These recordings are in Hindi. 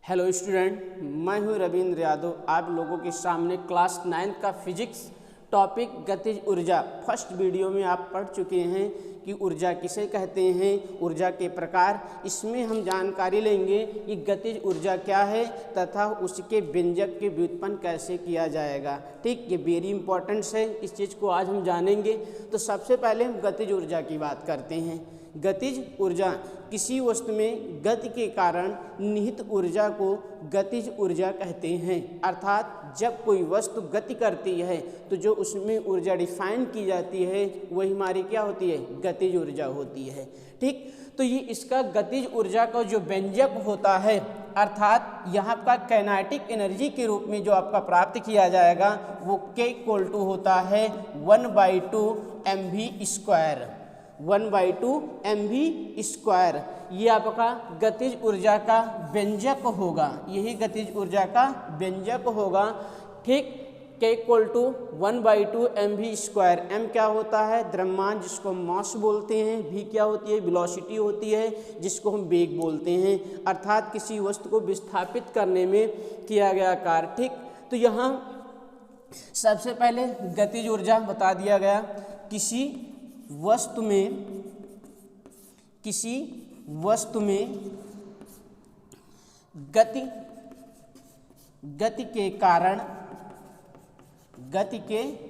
हेलो स्टूडेंट, मैं हूं रविंद्र यादव। आप लोगों के सामने क्लास 9 का फिजिक्स टॉपिक गतिज ऊर्जा फर्स्ट वीडियो में आप पढ़ चुके हैं कि ऊर्जा किसे कहते हैं, ऊर्जा के प्रकार। इसमें हम जानकारी लेंगे कि गतिज ऊर्जा क्या है तथा उसके व्यंजक के व्युत्पन्न कैसे किया जाएगा। ठीक, ये वेरी इंपॉर्टेंट है, इस चीज़ को आज हम जानेंगे। तो सबसे पहले हम गतिज ऊर्जा की बात करते हैं। गतिज ऊर्जा किसी वस्तु में गति के कारण निहित ऊर्जा को गतिज ऊर्जा कहते हैं। अर्थात जब कोई वस्तु गति करती है तो जो उसमें ऊर्जा डिफाइन की जाती है वही हमारी क्या होती है, गतिज ऊर्जा होती है। ठीक, तो ये इसका गतिज ऊर्जा का जो व्यंजक होता है, अर्थात यहाँ का काइनेटिक एनर्जी के रूप में जो आपका प्राप्त किया जाएगा वो K = होता है 1/2 mv²। 1/2 mv², ये आपका गतिज ऊर्जा का व्यंजक होगा, यही गतिज ऊर्जा का व्यंजक होगा। ठीक, K = 1/2 mv²। m क्या होता है, द्रव्यमान, जिसको हम मास बोलते हैं। v क्या होती है, वेलोसिटी होती है, जिसको हम वेग बोलते हैं। अर्थात किसी वस्तु को विस्थापित करने में किया गया कार्य। ठीक, तो यहाँ सबसे पहले गतिज ऊर्जा बता दिया गया। किसी वस्तु में गति के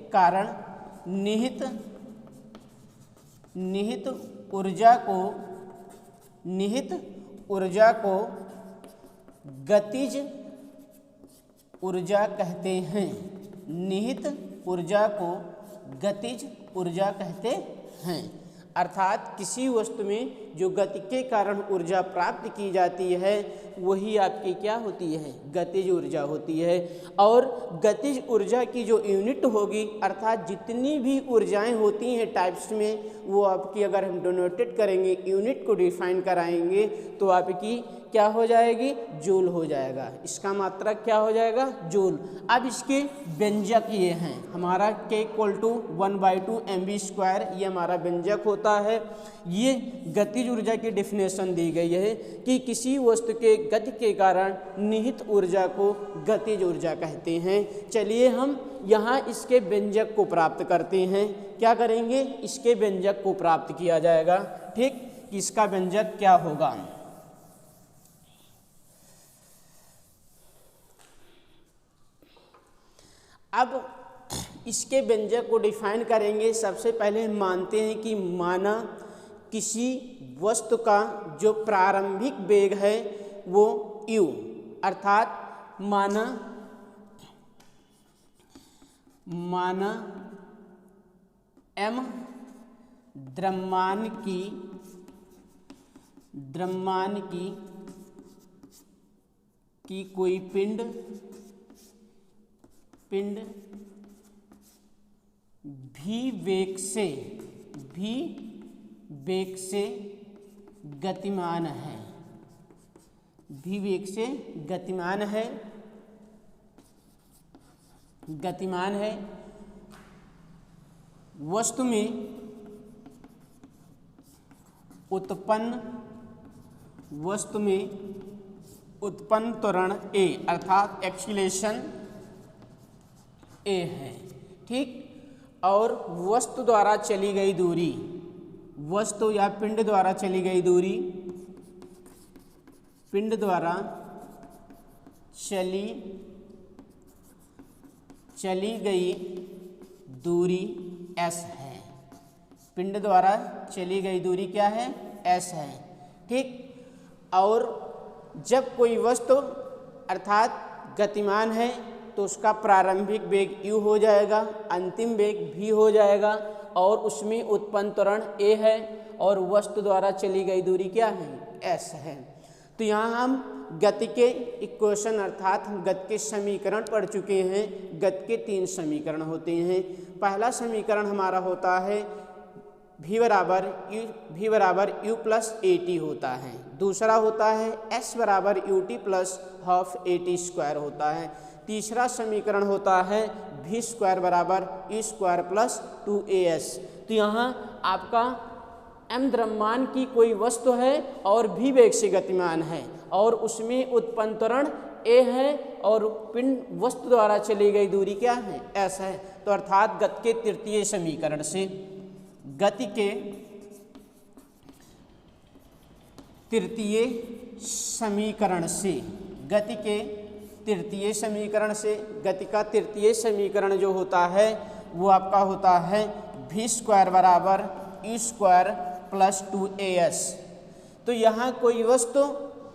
कारण निहित ऊर्जा को गतिज ऊर्जा कहते हैं। निहित ऊर्जा को गतिज ऊर्जा कहते हैं। अर्थात किसी वस्तु में जो गति के कारण ऊर्जा प्राप्त की जाती है वही आपकी क्या होती है, गतिज ऊर्जा होती है। और गतिज ऊर्जा की जो यूनिट होगी, अर्थात जितनी भी ऊर्जाएं होती हैं टाइप्स में, वो आपकी अगर हम डोनेटेड करेंगे, यूनिट को डिफाइन कराएंगे तो आपकी क्या हो जाएगी, जूल हो जाएगा। इसका मात्रक क्या हो जाएगा, जूल। अब इसके व्यंजक ये हैं, हमारा K = 1/2 mv², ये हमारा व्यंजक होता है। ये गतिज ऊर्जा की डेफिनेशन दी गई है कि किसी वस्तु के गति के कारण निहित ऊर्जा को गतिज ऊर्जा कहते हैं। चलिए हम यहाँ इसके व्यंजक को प्राप्त करते हैं। क्या करेंगे, इसके व्यंजक को प्राप्त किया जाएगा। ठीक, इसका व्यंजक क्या होगा। अब इसके व्यंजक को डिफाइन करेंगे। सबसे पहले हम मानते हैं कि माना किसी वस्तु का जो प्रारंभिक वेग है वो u, अर्थात माना m द्रव्यमान की कोई पिंड भी वेग से गतिमान है, भी वेग से गतिमान है। वस्तु में उत्पन्न त्वरण a, अर्थात एक्सीलरेशन a है। ठीक, और वस्तु द्वारा चली गई दूरी, वस्तु या पिंड द्वारा चली गई दूरी, पिंड द्वारा चली गई दूरी s है। पिंड द्वारा चली गई दूरी क्या है, s है। ठीक, और जब कोई वस्तु अर्थात गतिमान है तो उसका प्रारंभिक वेग u हो जाएगा, अंतिम वेग v हो जाएगा, और उसमें उत्पन्न त्वरण a है और वस्तु द्वारा चली गई दूरी क्या है, s है। तो यहाँ हम गति के इक्वेशन, अर्थात हम गति के समीकरण पढ़ चुके हैं। गति के 3 समीकरण होते हैं। पहला समीकरण हमारा होता है v = u + at होता है। दूसरा होता है s = ut + ½ at² होता है। तीसरा समीकरण होता है v² = e² + 2as। तो यहाँ आपका m द्रव्यमान की कोई वस्तु है और v वेग से गतिमान है, और उसमें उत्पन्न त्वरण a है और पिंड वस्तु द्वारा चली गई दूरी क्या है, s है। तो अर्थात गति के तृतीय समीकरण से, गति के तृतीय समीकरण से, गति के तृतीय समीकरण से, गति का तृतीय समीकरण जो होता है वो आपका होता है v² बराबर u² प्लस 2as। तो यहाँ कोई वस्तु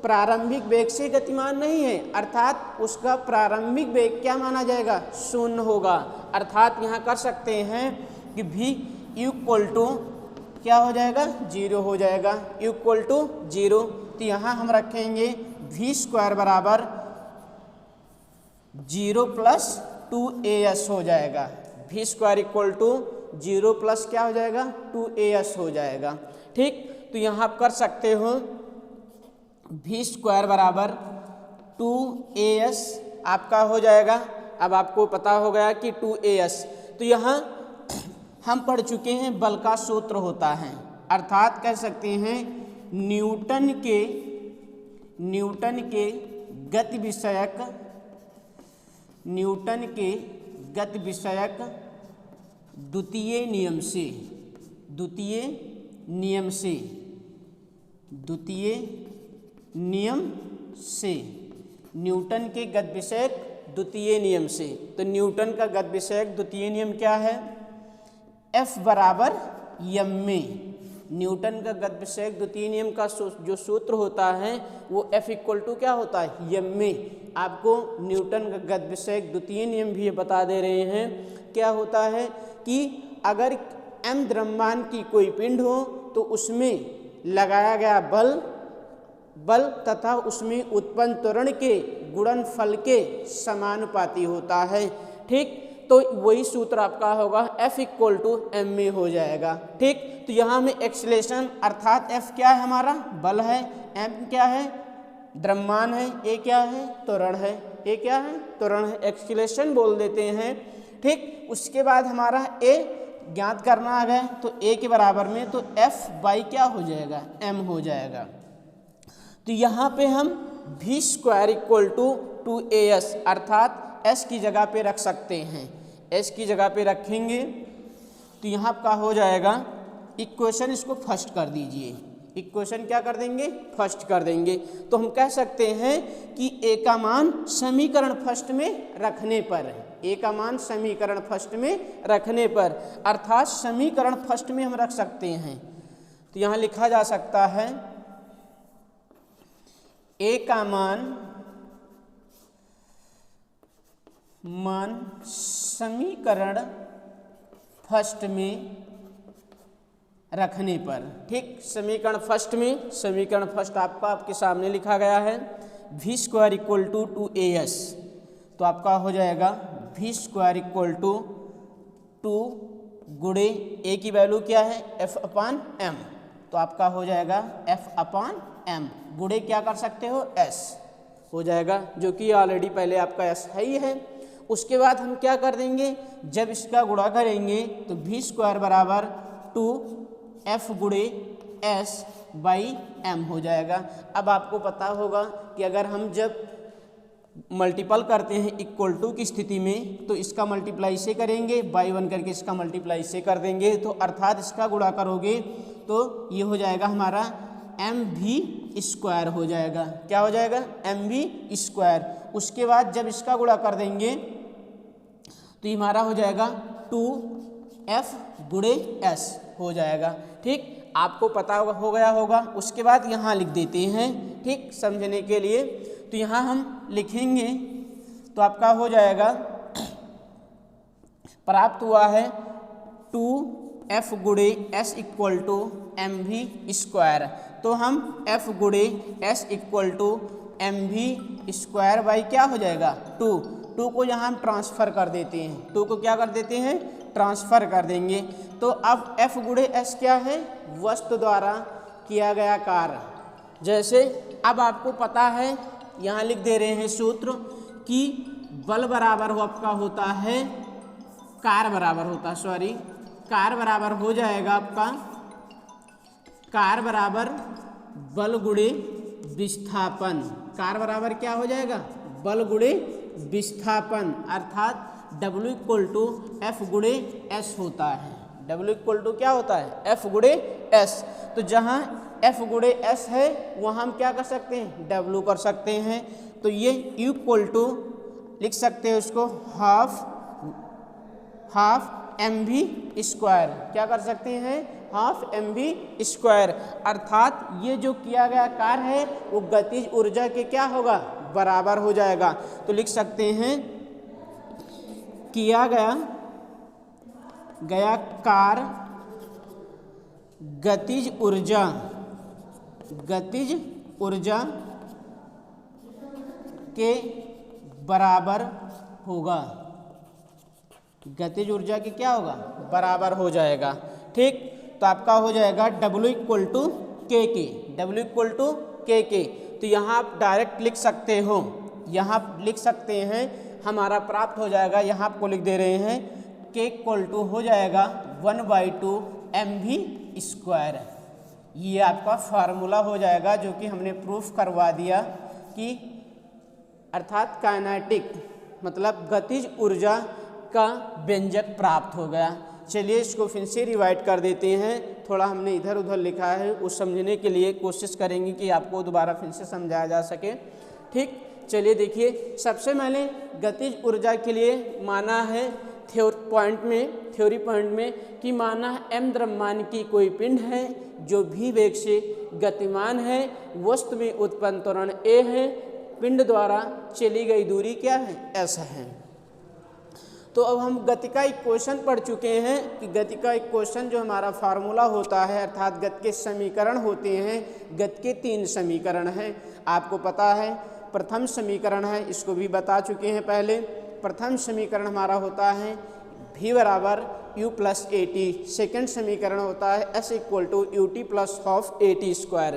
प्रारंभिक वेग से गतिमान नहीं है, अर्थात उसका प्रारंभिक वेग क्या माना जाएगा, शून्य होगा। अर्थात यहाँ कर सकते हैं कि v इक्वल टू क्या हो जाएगा, 0 हो जाएगा, इक्वल टू 0। तो यहाँ हम रखेंगे v² बराबर 0 प्लस 2as हो जाएगा। v² इक्वल टू 0 प्लस क्या हो जाएगा, 2as हो जाएगा। ठीक, तो यहाँ आप कर सकते हो v² बराबर 2as आपका हो जाएगा। अब आपको पता हो गया कि 2as, तो यहाँ हम पढ़ चुके हैं बल का सूत्र होता है, अर्थात कह सकते हैं न्यूटन के गति विषयक द्वितीय नियम से न्यूटन के गति विषयक द्वितीय नियम से। तो न्यूटन का गति विषयक द्वितीय नियम क्या है, F बराबर m में। न्यूटन का गति विषयक द्वितीय नियम का जो सूत्र होता है वो F इक्वल टू क्या होता है, m में। आपको न्यूटन का गति विषयक द्वितीय नियम भी बता दे रहे हैं। क्या होता है कि अगर m द्रव्यमान की कोई पिंड हो तो उसमें लगाया गया बल तथा उसमें उत्पन्न त्वरण के गुणनफल के समानुपाती होता है। ठीक, तो वही सूत्र आपका होगा F इक्वल टू m में हो जाएगा। ठीक, तो यहाँ में एक्सीलरेशन अर्थात F क्या है, हमारा बल है, m क्या है, द्रव्यमान है, a क्या है, त्वरण है, a क्या है, त्वरण है, एक्सीलरेशन बोल देते हैं। ठीक, उसके बाद हमारा a ज्ञात करना आ गया, तो a के बराबर में तो F बाई क्या हो जाएगा, m हो जाएगा। तो यहाँ पे हम v² इक्वल टू 2as अर्थात s की जगह पे रख सकते हैं, s की जगह पे रखेंगे तो यहाँ आपका हो जाएगा इक्वेशन, इसको फर्स्ट कर दीजिए, इक्वेशन क्या कर देंगे, फर्स्ट कर देंगे। तो हम कह सकते हैं कि a का मान समीकरण फर्स्ट में रखने पर, a का मान समीकरण फर्स्ट में रखने पर अर्थात समीकरण फर्स्ट में हम रख सकते हैं। तो यहाँ लिखा जा सकता है a का मान समीकरण फर्स्ट में रखने पर। ठीक, समीकरण फर्स्ट आपके सामने लिखा गया है v² इक्वल टू 2as। तो आपका हो जाएगा v² इक्वल टू 2 गुणे a की वैल्यू क्या है, f अपान m। तो आपका हो जाएगा f अपान m गुणे क्या कर सकते हो, s हो जाएगा, जो कि ऑलरेडी पहले आपका s है ही है। उसके बाद हम क्या कर देंगे, जब इसका गुणा करेंगे तो v² बराबर 2f गुणे s बाई m हो जाएगा। अब आपको पता होगा कि अगर हम जब मल्टीपल करते हैं इक्वल टू की स्थिति में तो इसका मल्टीप्लाई से करेंगे, बाई 1 करके इसका मल्टीप्लाई से कर देंगे, तो अर्थात इसका गुणा करोगे तो ये हो जाएगा हमारा mv² हो जाएगा। क्या हो जाएगा, mv²। उसके बाद जब इसका गुणा कर देंगे तो हमारा हो जाएगा 2f गुणे s हो जाएगा। ठीक, आपको पता हो गया होगा। उसके बाद यहाँ लिख देते हैं, ठीक, समझने के लिए। तो यहाँ हम लिखेंगे तो आपका हो जाएगा, प्राप्त हुआ है 2f गुणे s इक्वल टू mv²। तो हम f गुणे s equal to mv² by क्या हो जाएगा, 2 को यहाँ हम ट्रांसफ़र कर देते हैं, 2 को क्या कर देते हैं, ट्रांसफ़र कर देंगे। तो अब f गुणे s क्या है, वस्तु द्वारा किया गया कार्य। जैसे अब आपको पता है, यहाँ लिख दे रहे हैं सूत्र कि बल बराबर हो आपका होता है, कार्य बराबर हो जाएगा आपका, कार्य बराबर बल गुणे विस्थापन, कार बराबर क्या हो जाएगा, बल गुणे विस्थापन, अर्थात W इक्वल टू एफ गुणे एस होता है। W इक्वल टू क्या होता है, एफ गुणे एस। तो जहाँ एफ गुणे एस है वहाँ हम क्या कर सकते हैं, W कर सकते हैं। तो ये U इक्वल टू लिख सकते हैं उसको हाफ mv स्क्वायर, क्या कर सकते हैं, हाफ mv स्क्वायर, अर्थात ये जो किया गया कार्य है वो गतिज ऊर्जा के क्या होगा, बराबर हो जाएगा। तो लिख सकते हैं किया गया कार्य गतिज ऊर्जा के बराबर होगा, गतिज ऊर्जा की क्या होगा, बराबर हो जाएगा। ठीक, तो आपका हो जाएगा W इक्वल टू के के, W इक्वल टू के के। तो यहाँ आप डायरेक्ट लिख सकते हो, यहाँ लिख सकते हैं, हमारा प्राप्त हो जाएगा, यहाँ आपको लिख दे रहे हैं के इक्वल टू हो जाएगा 1/2 mv स्क्वायर। ये आपका फार्मूला हो जाएगा जो कि हमने प्रूफ करवा दिया कि अर्थात काइनेटिक मतलब गतिज ऊर्जा का व्यंजक प्राप्त हो गया। चलिए इसको फिर से रिवाइड कर देते हैं, थोड़ा हमने इधर उधर लिखा है, उस समझने के लिए कोशिश करेंगे कि आपको दोबारा फिर से समझाया जा सके। ठीक, चलिए देखिए, सबसे पहले गतिज ऊर्जा के लिए माना है थ्योरी पॉइंट में कि माना है m द्रव्यमान की कोई पिंड है जो भी वेग से गतिमान है, वस्तु में उत्पन्न त्वरण a है, पिंड द्वारा चली गई दूरी क्या है, s है। तो अब हम गति का इक्वेशन पढ़ चुके हैं कि गति का इक्वेशन जो हमारा फार्मूला होता है, अर्थात गति के समीकरण होते हैं, गति के 3 समीकरण हैं, आपको पता है। प्रथम समीकरण है, इसको भी बता चुके हैं पहले। प्रथम समीकरण हमारा होता है v बराबर u plus a t. Second समीकरण होता है s equal to u t plus half a t square.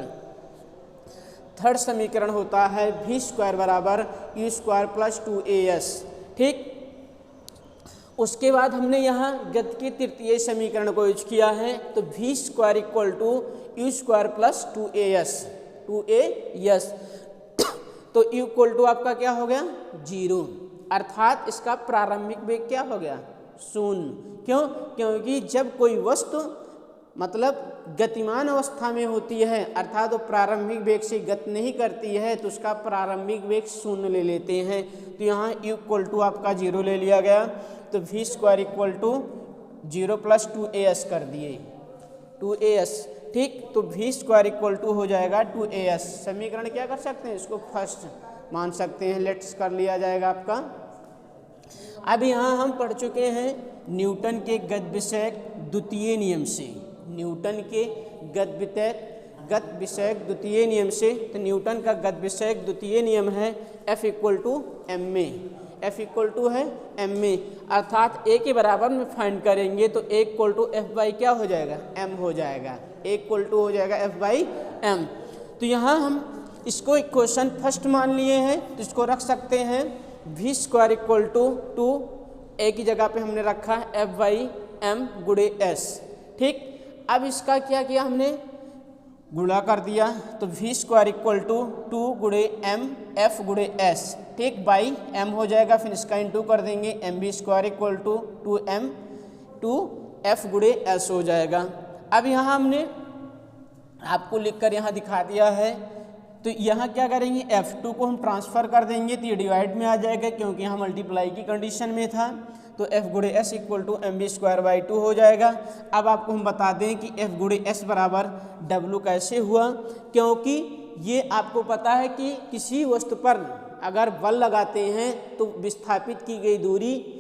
Third समीकरण होता है v स्क्वायर बराबर u स्क्वायर प्लस 2as। ठीक, उसके बाद हमने यहाँ गति के तृतीय समीकरण को यूज किया है, तो v square equal to u square plus 2as। तो u इक्वल टू आपका क्या हो गया, 0, अर्थात इसका प्रारंभिक वेग क्या हो गया, 0। क्यों, क्योंकि जब कोई वस्तु मतलब गतिमान अवस्था में होती है, अर्थात वो प्रारंभिक वेग से गति नहीं करती है, तो उसका प्रारंभिक वेग 0 ले लेते हैं। तो यहाँ u इक्वल टू आपका 0 ले लिया गया, तो v square equal to 0 plus 2as कर दिए, 2as। ठीक, तो v स्क्वायर इक्वल टू हो जाएगा 2as। समीकरण क्या कर सकते हैं, इसको फर्स्ट मान सकते हैं, लेट्स कर लिया जाएगा आपका। अब यहाँ हम पढ़ चुके हैं न्यूटन के गति विषयक द्वितीय नियम से, न्यूटन के गति विषयक द्वितीय नियम से। तो न्यूटन का गति विषयक द्वितीय नियम है F इक्वल टू एम में, F इक्वल टू है m में, अर्थात a के बराबर में फाइंड करेंगे तो a equal to f by क्या हो जाएगा, m हो जाएगा, a इक्वल टू हो जाएगा f बाई m। तो यहाँ हम इसको इक्वेशन फर्स्ट मान लिए हैं, तो इसको रख सकते हैं v square equal to a की जगह पे हमने रखा है f बाई m गुणे s। ठीक, अब इसका क्या किया हमने, गुणा कर दिया, तो v स्क्वायर इक्वल टू 2 गुणे m f गुणे s। ठीक, बाई m हो जाएगा, फिर इसका इंटू कर देंगे, mv square equal to 2m 2f गुणे s हो जाएगा। अब यहाँ हमने आपको लिखकर यहाँ दिखा दिया है, तो यहाँ क्या करेंगे, f2 को हम ट्रांसफ़र कर देंगे तो ये डिवाइड में आ जाएगा, क्योंकि यहाँ मल्टीप्लाई की कंडीशन में था। तो f गुणे s equal to m v square by 2 हो जाएगा। अब आपको हम बता दें कि f गुणे s बराबर w कैसे हुआ, क्योंकि ये आपको पता है कि किसी वस्तु पर अगर बल लगाते हैं तो विस्थापित की गई दूरी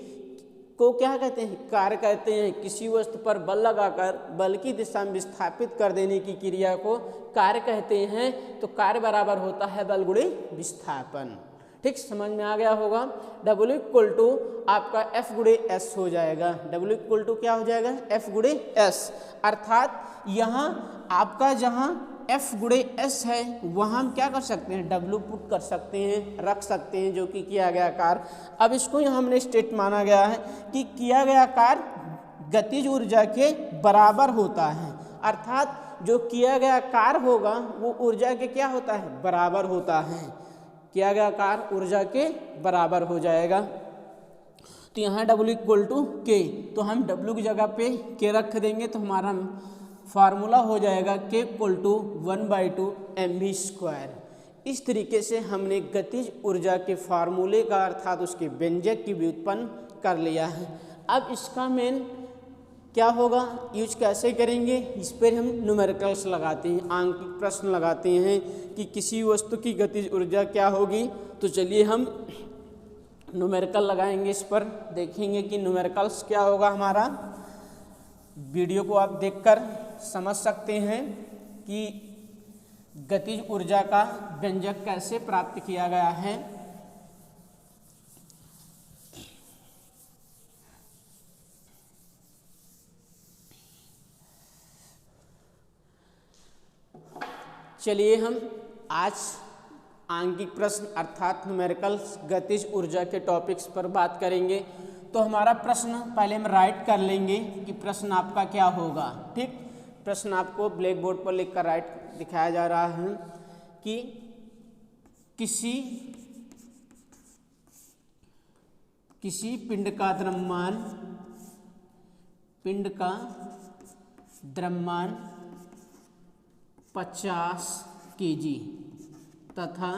को क्या कहते हैं, कार्य कहते हैं। किसी वस्तु पर बल लगाकर बल की दिशा में विस्थापित कर देने की क्रिया को कार्य कहते हैं। तो कार्य बराबर होता है बल गुणे विस्थापन। ठीक, समझ में आ गया होगा। W इक्वल टू आपका F गुणे S हो जाएगा। W इक्वल टू क्या हो जाएगा, F गुणे S, अर्थात यहाँ आपका जहाँ F गुणे S है वहाँ हम क्या कर सकते हैं, W पुट कर सकते हैं, रख सकते हैं, जो कि किया गया कार्य। अब इसको यहाँ हमने स्टेट माना गया है कि किया गया कार्य गतिज ऊर्जा के बराबर होता है, अर्थात जो किया गया कार्य होगा वो ऊर्जा के क्या होता है, बराबर होता है। किया गया कार्य ऊर्जा के बराबर हो जाएगा। तो यहाँ W इक्वल टू के, तो हम W की जगह पे के रख देंगे तो हमारा फार्मूला हो जाएगा के इक्वल टू 1/2 mv²। इस तरीके से हमने गतिज ऊर्जा के फार्मूले का अर्थात उसके व्यंजक की व्युत्पन्न कर लिया है। अब इसका मेन क्या होगा, यूज कैसे करेंगे, इस पर हम न्यूमेरिकल्स लगाते हैं, आंकिक प्रश्न लगाते हैं कि किसी वस्तु की गतिज ऊर्जा क्या होगी। तो चलिए हम न्यूमेरिकल लगाएंगे, इस पर देखेंगे कि न्यूमेरिकल्स क्या होगा हमारा। वीडियो को आप देखकर समझ सकते हैं कि गतिज ऊर्जा का व्यंजक कैसे प्राप्त किया गया है। चलिए हम आज आंकिक प्रश्न अर्थात न्यूमेरिकल्स गतिज ऊर्जा के टॉपिक्स पर बात करेंगे। तो हमारा प्रश्न पहले हम राइट कर लेंगे कि प्रश्न आपका क्या होगा। ठीक, प्रश्न आपको ब्लैक बोर्ड पर लिखकर राइट दिखाया जा रहा है कि किसी पिंड का द्रव्यमान 50 kg तथा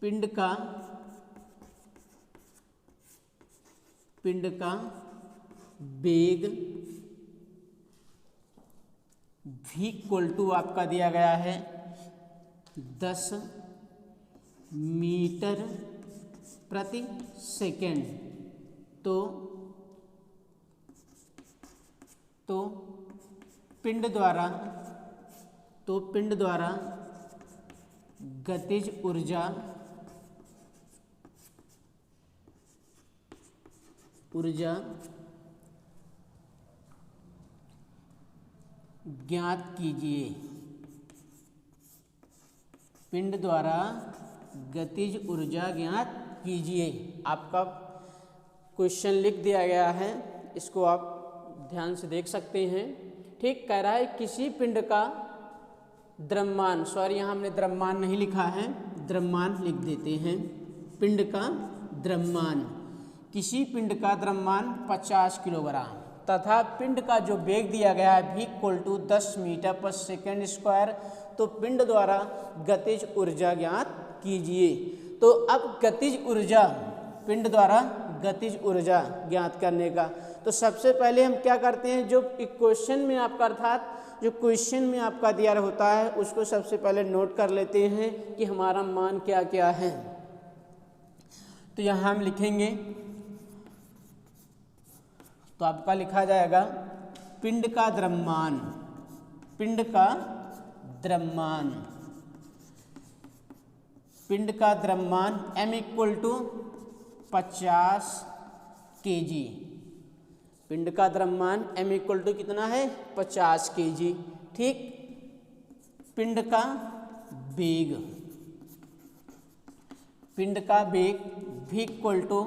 पिंड का वेग v इक्वल टू आपका दिया गया है 10 मीटर प्रति सेकेंड। तो पिंड द्वारा गतिज ऊर्जा ज्ञात कीजिए। पिंड द्वारा गतिज ऊर्जा ज्ञात कीजिए। आपका क्वेश्चन लिख दिया गया है, इसको आप ध्यान से देख सकते हैं। ठीक, कह रहा है किसी पिंड का द्रव्यमान, सॉरी यहाँ हमने द्रव्यमान नहीं लिखा है, द्रव्यमान लिख देते हैं। पिंड का द्रव्यमान, किसी पिंड का द्रव्यमान 50 किलोग्राम तथा पिंड का जो वेग दिया गया है v इक्वल टू 10 मीटर पर सेकेंड स्क्वायर। तो पिंड द्वारा गतिज ऊर्जा ज्ञात कीजिए। तो अब गतिज ऊर्जा, पिंड द्वारा गतिज ऊर्जा ज्ञात करने का, तो सबसे पहले हम क्या करते हैं, जो क्वेश्चन में आपका अर्थात जो क्वेश्चन में आपका दिया होता है उसको सबसे पहले नोट कर लेते हैं कि हमारा मान क्या क्या है। तो यहाँ हम लिखेंगे, तो आपका लिखा जाएगा पिंड का द्रव्यमान m इक्वल टू 50 kg। पिंड का द्रव्यमान m इक्वल टू कितना है, 50 kg। ठीक, पिंड का वेग v इक्वल टू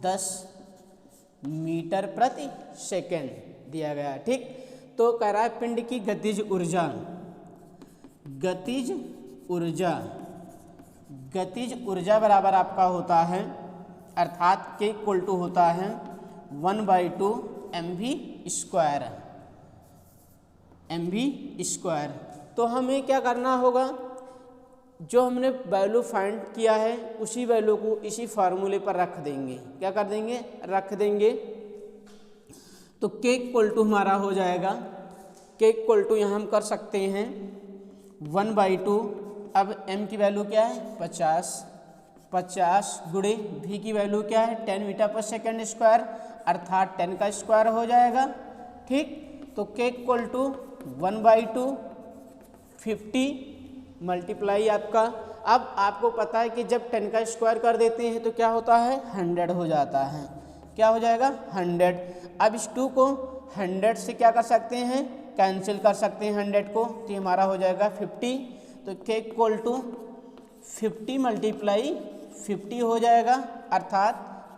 10 मीटर प्रति सेकेंड दिया गया है। ठीक, तो कह रहा है पिंड की गतिज ऊर्जा बराबर आपका होता है, अर्थात के इक्वल टू होता है 1/2 mv²। तो हमें क्या करना होगा, जो हमने वैल्यू फाइंड किया है उसी वैल्यू को इसी फार्मूले पर रख देंगे। क्या कर देंगे, रख देंगे। तो के इक्वल टू हमारा हो जाएगा, के इक्वल टू यहाँ हम कर सकते हैं 1/2। अब m की वैल्यू क्या है, 50 गुणे v की वैल्यू क्या है, 10 मीटर पर सेकेंड स्क्वायर, अर्थात 10 का स्क्वायर हो जाएगा। ठीक, तो के इक्वल टू 1/2 50 मल्टीप्लाई आपका। अब आपको पता है कि जब 10 का स्क्वायर कर देते हैं तो क्या होता है, 100 हो जाता है। क्या हो जाएगा, 100। अब इस 2 को 100 से क्या कर सकते हैं, कैंसिल कर सकते हैं 100 को, तो हमारा हो जाएगा 50। तो के इक्वल टू 50 मल्टीप्लाई 50 हो जाएगा, अर्थात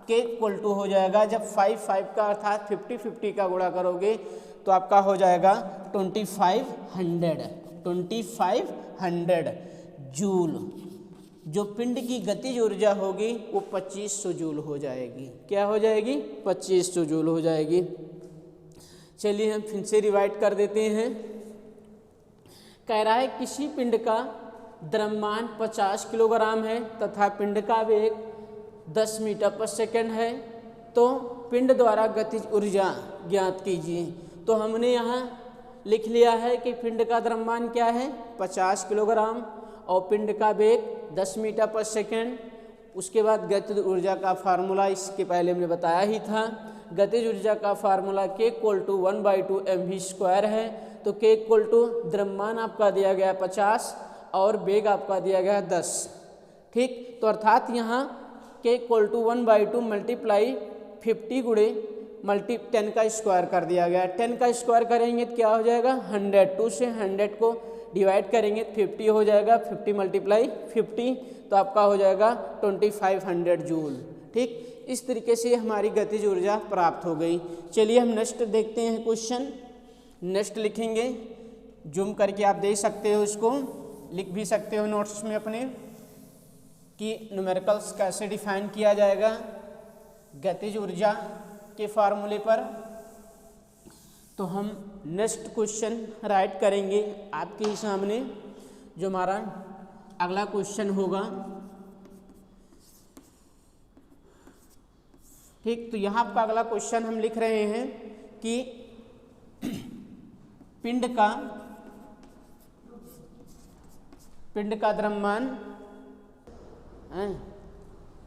के इक्वल टू हो जाएगा, जब 5 का अर्थात 50 का गुणा करोगे तो आपका हो जाएगा 2500 जूल। जो पिंड की गतिज ऊर्जा होगी वो 2500 जूल हो जाएगी। क्या हो जाएगी? 2500 जूल हो जाएगी। चलिए हम फिर से रिवाइड कर देते हैं। कह रहा है किसी पिंड का द्रव्यमान 50 किलोग्राम है तथा पिंड का वेग 10 मीटर पर सेकंड है, तो पिंड द्वारा गतिज ऊर्जा ज्ञात कीजिए। तो हमने यहाँ लिख लिया है कि पिंड का द्रव्यमान क्या है? 50 किलोग्राम और पिंड का वेग 10 मीटर पर सेकंड। उसके बाद गतिज ऊर्जा का फार्मूला इसके पहले हमने बताया ही था। गतिज ऊर्जा का फार्मूला K = 1/2 mv² है। तो K = द्रव्यमान आपका दिया गया 50 और वेग आपका दिया गया 10। ठीक, तो अर्थात यहाँ K = 1/2 × 50 × 10 का स्क्वायर कर दिया गया। 10 का स्क्वायर करेंगे तो क्या हो जाएगा? 100। 2 से 100 को डिवाइड करेंगे तो 50 हो जाएगा। 50 × 50 तो आपका हो जाएगा 2500 जूल। ठीक, इस तरीके से हमारी गतिज ऊर्जा प्राप्त हो गई। चलिए हम नेक्स्ट देखते हैं क्वेश्चन। नेक्स्ट लिखेंगे, जूम करके आप देख सकते हो, इसको लिख भी सकते हो नोट्स में अपने कि न्यूमेरिकल्स कैसे डिफाइन किया जाएगा गतिज ऊर्जा के फार्मूले पर। तो हम नेक्स्ट क्वेश्चन राइट करेंगे आपके ही सामने। जो हमारा अगला क्वेश्चन होगा, ठीक, तो यहाँ आपका अगला क्वेश्चन हम लिख रहे हैं कि पिंड का द्रव्यमान।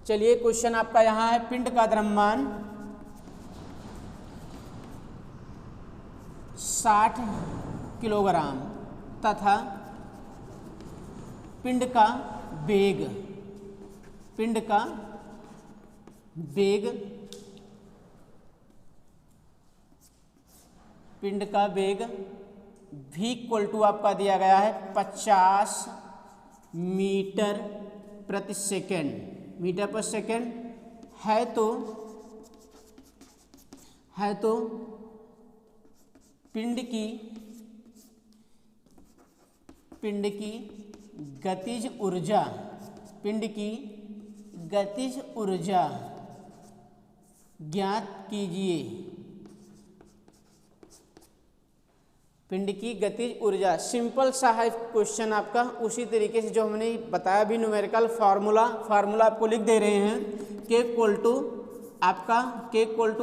चलिए क्वेश्चन आपका यहाँ है, पिंड का द्रव्यमान 60 किलोग्राम तथा पिंड का वेग v = आपका दिया गया है 50 मीटर प्रति सेकंड है। तो पिंड की गतिज ऊर्जा ज्ञात कीजिए। पिंड की गतिज ऊर्जा, सिंपल सा है क्वेश्चन आपका। उसी तरीके से जो हमने बताया भी न्यूमेरिकल फार्मूला आपको लिख दे रहे हैं। K =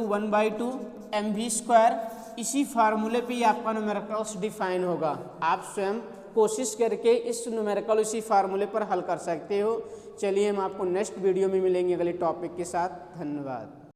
1/2 mv²। इसी फार्मूले पे ही आपका न्यूमेरिकल्स डिफाइन होगा। आप स्वयं कोशिश करके इस न्यूमेरिकल इसी फार्मूले पर हल कर सकते हो। चलिए हम आपको नेक्स्ट वीडियो में मिलेंगे अगले टॉपिक के साथ। धन्यवाद।